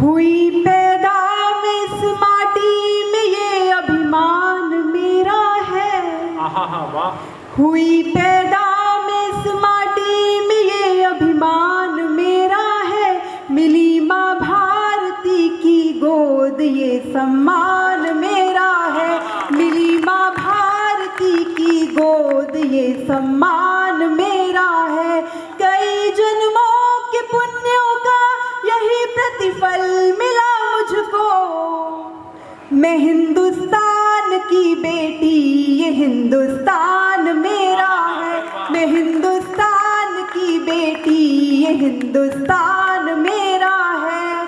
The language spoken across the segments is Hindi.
हुई पैदा मैं इस माटी में, ये अभिमान मेरा है। वाह। हुई पैदा मैं इस माटी में, ये अभिमान मेरा है। मिली माँ भारती की गोद, ये सम्मान मेरा है। मिली माँ भारती की गोद, ये सम्मान मेरा है। कई जन्मों के पुण्यों का यही प्रतिफल मिला मुझको। मैं हिंदुस्तान की बेटी, ये हिंदुस्तान मेरा है। मैं हिंदुस्तान की बेटी, ये हिंदुस्तान मेरा है।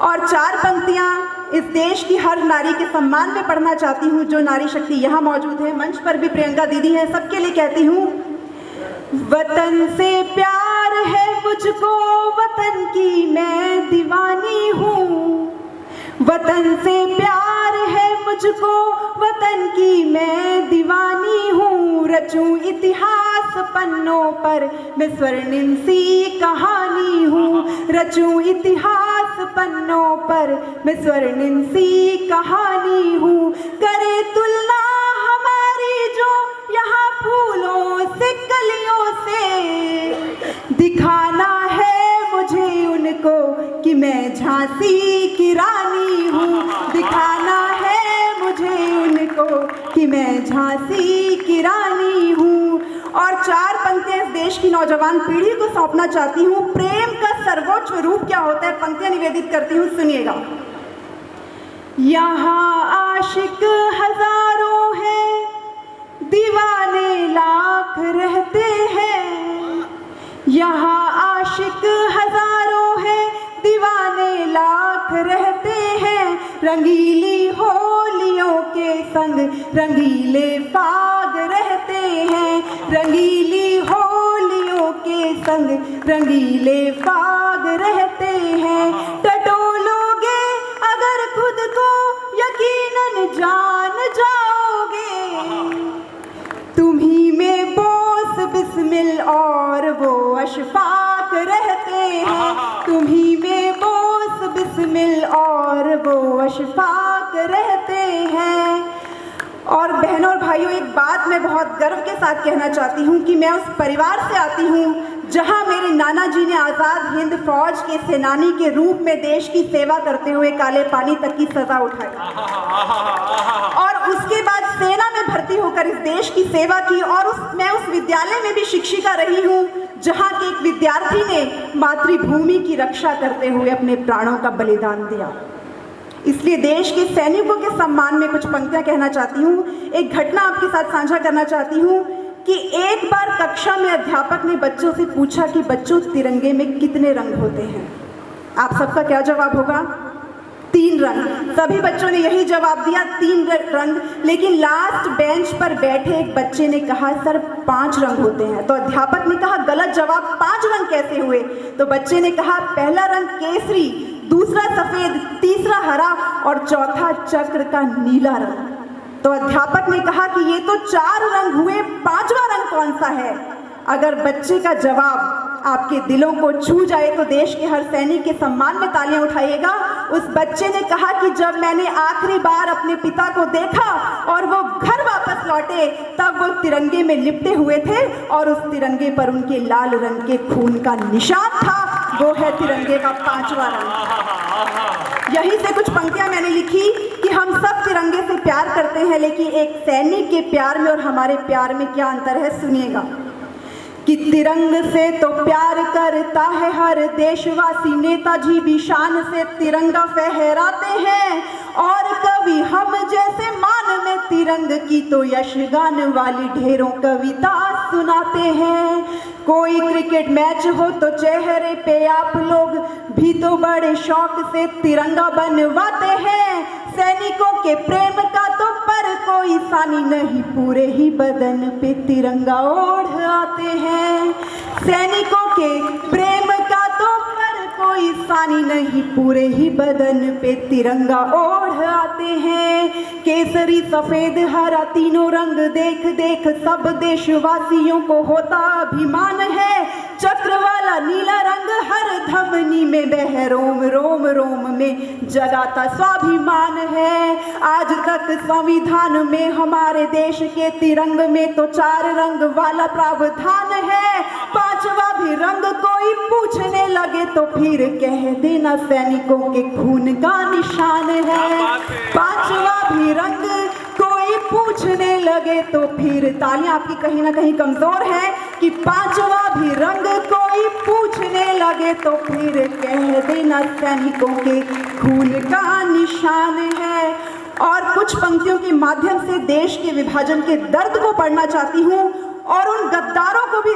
और 4 पंक्तियाँ इस देश की हर नारी के सम्मान में पढ़ना चाहती हूँ। जो नारी शक्ति यहाँ मौजूद है, मंच पर भी प्रियंका दीदी हैं, सबके लिए कहती हूँ। वतन से प्यार है मुझको, वतन की मैं दीवानी हूँ। वतन से प्यार है मुझको, वतन की मैं दीवानी हूँ। रचूं इतिहास पन्नों पर, मैं स्वर्णिम सी कहानी हूँ। रचूं इतिहास पन्नों पर, मैं स्वर्णिम सी कहानी हूँ। करे तुलना हमारी जो यहाँ फूलों से कलियों से, दिखाना है मुझे उनको कि मैं झांसी की रानी हूँ। दिखाना है मुझे उनको कि मैं झांसी की रानी हूँ। और 4 पंक्तियाँ इस देश की नौजवान पीढ़ी को सौंपना चाहती हूँ। प्रेम का सर्वोच्च रूप क्या होता है, पंक्तियाँ निवेदित करती हूँ, सुनिएगा। यहाँ आशिक हजारों हैं, दीवाने लाख रहते हैं। यहाँ आशिक हजारों हैं, दीवाने लाख रहते हैं। रंगीली होलियों के संग रंगीले फाग रहते हैं। रंगीली होलियों के संग रंगीले फाग रहते हैं। टटोलोगे अगर खुद को, यकीनन जान जाओगे। तुम्ही में बोस बिस्मिल और वो अशफाक रहते हैं। तुम्ही में बोस बिस्मिल और वो अशफाक रहते हैं। और बहनों और भाइयों, एक बात मैं बहुत गर्व के साथ कहना चाहती हूँ कि मैं उस परिवार से आती हूँ जहाँ मेरे नाना जी ने आज़ाद हिंद फौज के सेनानी के रूप में देश की सेवा करते हुए काले पानी तक की सजा उठाई, और उसके बाद सेना में भर्ती होकर इस देश की सेवा की। और मैं उस विद्यालय में भी शिक्षिका रही हूँ जहाँ के एक विद्यार्थी ने मातृभूमि की रक्षा करते हुए अपने प्राणों का बलिदान दिया। इसलिए देश के सैनिकों के सम्मान में कुछ पंक्तियाँ कहना चाहती हूँ। एक घटना आपके साथ साझा करना चाहती हूँ कि एक बार कक्षा में अध्यापक ने बच्चों से पूछा कि बच्चों, तिरंगे में कितने रंग होते हैं? आप सबका क्या जवाब होगा? 3 रंग। सभी बच्चों ने यही जवाब दिया, 3 रंग। लेकिन लास्ट बेंच पर बैठे एक बच्चे ने कहा, सर 5 रंग होते हैं। तो अध्यापक ने कहा, गलत जवाब, 5 रंग कैसे हुए? तो बच्चे ने कहा, पहला रंग केसरी, दूसरा सफेद, तीसरा हरा और चौथा चक्र का नीला रंग। तो अध्यापक ने कहा कि ये तो 4 रंग हुए, 5वां रंग कौन सा है? अगर बच्चे का जवाब आपके दिलों को छू जाए तो देश के हर सैनिक के सम्मान में तालियां उठाइएगा। उस बच्चे ने कहा कि जब मैंने आखिरी बार अपने पिता को देखा और वो घर वापस लौटे, तब वो तिरंगे में लिपटे हुए थे और उस तिरंगे पर उनके लाल रंग के खून का निशान था। वो है तिरंगे का 5वां रंग। यहीं से कुछ पंक्तियां मैंने लिखी कि हम सब तिरंगे से प्यार करते हैं, लेकिन एक सैनिक के प्यार में और हमारे प्यार में क्या अंतर है, सुनिएगा। कि तिरंग से तो प्यार करता है हर देशवासी, नेताजी भी शान से तिरंगा फहराते हैं। और कवि हम जैसे मान में तिरंग की तो यशगान वाली ढेरों कविता सुनाते हैं। कोई क्रिकेट मैच हो तो चेहरे पे आप लोग भी तो बड़े शौक से तिरंगा बनवाते हैं। सैनिकों के प्रेम का तो पर कोई सानी नहीं, पूरे ही बदन पे तिरंगा ओढ़ आते हैं। सैनिकों के प्रेम का तो पर कोई सानी नहीं, पूरे ही बदन पे तिरंगा ओढ़ आते हैं। केसरी सफेद हरा तीनों रंग देख देख सब देशवासियों को होता अभिमान है। चक्र वाला नीला रंग हर धमनी में बह रोम रोम रोम में जगाता स्वाभिमान है। आज तक संविधान में हमारे देश के तिरंग में तो 4 रंग वाला प्रावधान है। 5वां भी रंग कोई पूछने लगे तो फिर कह देना सैनिकों के खून का निशान है। 5वां भी रंग कोई पूछने लगे तो फिर, तालियां आपकी कहीं ना कहीं कमजोर है, कि 5वां भी रंग कोई पूछने लगे तो फिर कह देना सैनिकों के खून का निशान है। और कुछ पंक्तियों के माध्यम से देश के विभाजन के दर्द को पढ़ना चाहती हूँ और उन गद्दारों को भी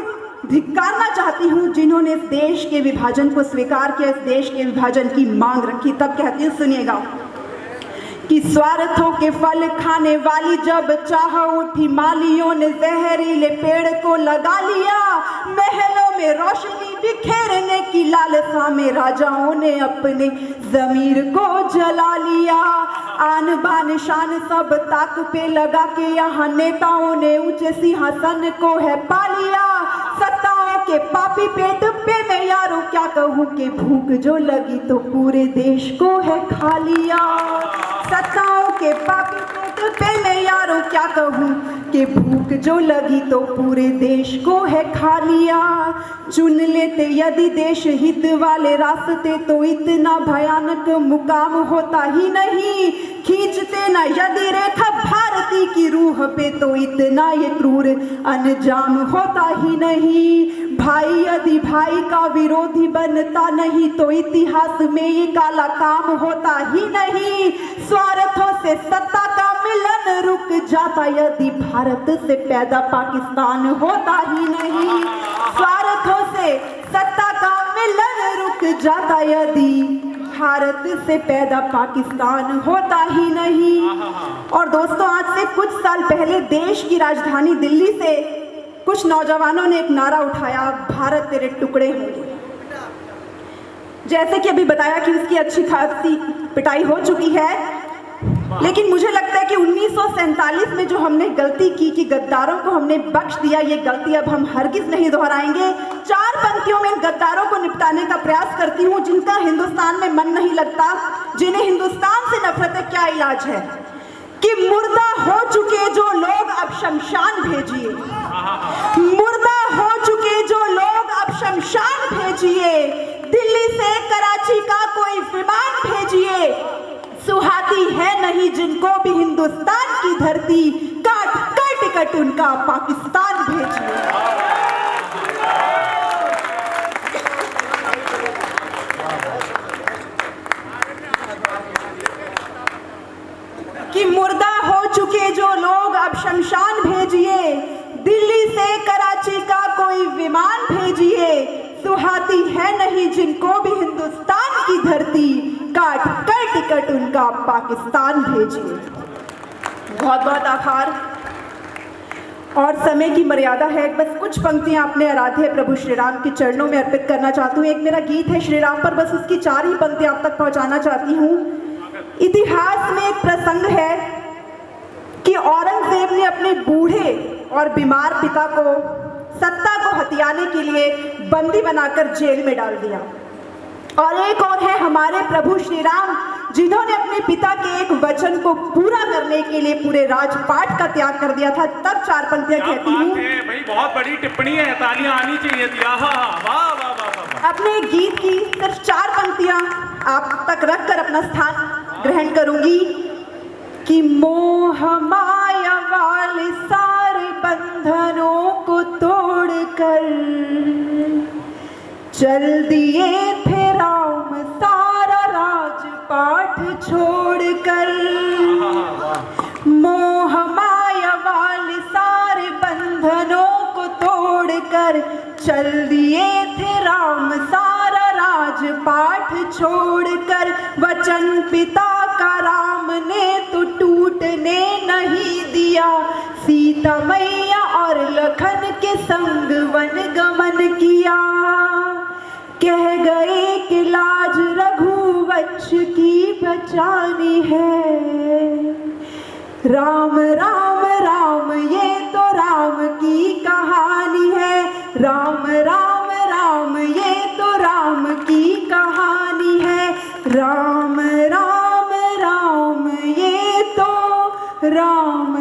धिक्कारना चाहती हूँ जिन्होंने इस देश के विभाजन को स्वीकार किया, इस देश के विभाजन की मांग रखी। तब कहती हूँ, सुनिएगा, कि स्वार्थों के फल खाने वाली जब चाह उठी, मालियों ने जहरीले पेड़ को लगा लिया। महलों में रोशनी बिखेरने की लालसा में राजाओं ने अपने जमीर को जला लिया। आन बान शान सब ताक पे लगा के यहाँ नेताओं ने ऊंचे सिंहासन को है पा लिया। सत्ताओं के पापी पेट पे मैं यारों क्या कहूँ कि भूख जो लगी तो पूरे देश को है खा लिया। सत्ताओं के पापी पेट पे मैं यारों क्या कहूँ कि भूख जो लगी तो पूरे देश को है खा लिया। चुन लेते यदि देश हित वाले रास्ते तो इतना भयानक मुकाम होता ही नहीं। खींचते ना यदि रेखा भारती की रूह पे तो इतना ये क्रूर अंजाम होता ही नहीं। भाई यदि भाई का विरोधी बनता नहीं तो इतिहास में ये काला काम होता ही नहीं। स्वार्थों से सत्ता का मिलन रुक जाता यदि भारत से पैदा पाकिस्तान होता ही नहीं। स्वार्थों से सत्ता का मिलन रुक जाता यदि भारत से पैदा पाकिस्तान होता ही नहीं। और दोस्तों, आज से कुछ साल पहले देश की राजधानी दिल्ली से कुछ नौजवानों ने एक नारा उठाया, भारत तेरे टुकड़े होंगे। जैसे कि अभी बताया कि उसकी अच्छी खासी पिटाई हो चुकी है, लेकिन मुझे लगता है कि 1947 में जो हमने गलती की कि गद्दारों को हमने बख्श दिया, ये गलती अब हम हरगिज नहीं दोहराएंगे। 4 पंक्तियों में इन गद्दारों को निपटाने का प्रयास करती हूँ जिनका हिंदुस्तान में मन नहीं लगता, जिन्हें हिंदुस्तान से नफरत है। क्या इलाज है कि मुर्दा हो चुके जो लोग अब शमशान भेजिए, मुर्दा हो चुके जो लोग अब शमशान भेजिए। दिल्ली से कराची का कोई विमान भेजिए, सुहाती है नहीं जिनको भी हिंदुस्तान की धरती, काट कर टिकट उनका पाकिस्तान भेजिए। कि मुर्दा हो चुके जो लोग अब शमशान भेजिए, दिल्ली से कराची का कोई विमान भेजिए, सुहाती है नहीं जिनको भी हिंदुस्तान की धरती, काट कर टिकट उनका पाकिस्तान भेजिए। बहुत बहुत आभार। और समय की मर्यादा है, बस कुछ पंक्तियां अपने आराध्य प्रभु श्री राम के चरणों में अर्पित करना चाहती हूँ। एक मेरा गीत है श्री राम पर, बस उसकी 4 ही पंक्तियां आप तक पहुंचाना चाहती हूँ। इतिहास में एक प्रसंग है कि औरंगजेब ने अपने बूढ़े और बीमार पिता को सत्ता को हथियाने के लिए बंदी बनाकर जेल में डाल दिया। और एक और है हमारे प्रभु श्री राम, जिन्होंने अपने पिता के एक वचन को पूरा करने के लिए पूरे राजपाट का त्याग कर दिया था। तब 4 पंक्तियां कहती हूँ। भाई बहुत बड़ी टिप्पणी है, तालियां आनी चाहिए थी। वाह वाह वाह वाह। अपने गीत की सिर्फ 4 पंक्तियां आप तक रखकर अपना स्थान ग्रहण करूंगी कि मोह माया वाले सारे बंधनों को तोड़कर चल दिए थे राम सारा राजपाट छोड़कर। मोह माया वाले सारे बंधनों को तोड़कर चल दिए थे राम सारा राजपाट छोड़कर। वचन पिता का राम ने तो टूटने नहीं दिया, सीता मैया और लखन के संग वन गमन किया। कह गए कि लाज रघुवंश की बचानी है। राम राम राम ये तो राम की कहानी है। राम राम राम ये तो राम की कहानी है। राम राम राम ये तो राम